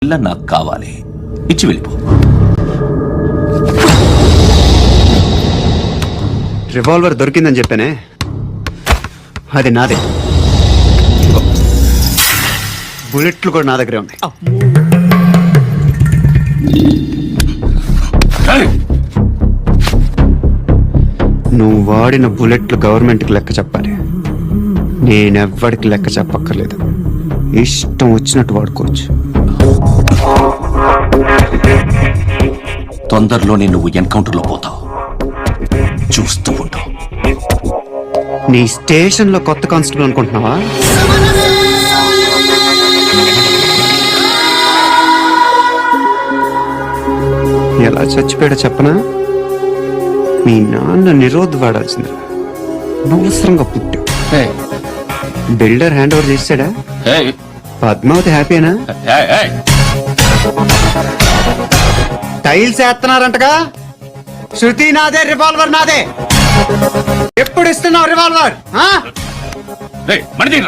ఇలా నాకు కావాలి, ఇచ్చి వెళ్ళిపో. రివాల్వర్ దొరికిందని చెప్పానే, అది నాదే. బుల్లెట్లు కూడా నా దగ్గరే ఉన్నాయి. నువ్వు వాడిన బుల్లెట్లు గవర్నమెంట్కి లెక్క చెప్పాలి. నేనెవ్వడికి లెక్క చెప్పక్కర్లేదు. ఇష్టం వచ్చినట్టు వాడుకోవచ్చు. తొందరలోనే నువ్వు ఎన్కౌంటర్లో పోతావు, చూస్తూ ఉంటావు. నీ స్టేషన్లో కొత్త కానిస్టేబుల్ అనుకుంటున్నావా? ఎలా చచ్చిపోయాడో చెప్పనా? మీ నాన్న నిరోధ్ వాడాల్సింది. అనవసరంగా పుట్టు. బిల్డర్ హ్యాండ్ ఓవర్ చేశాడా? పద్మావతి హ్యాపీనా? టైల్స్ వేస్తున్నారంటగా. శృతి నాదే, రివాల్వర్ నాదే. ఎప్పుడు ఇస్తున్నావు రివాల్వర్? మణి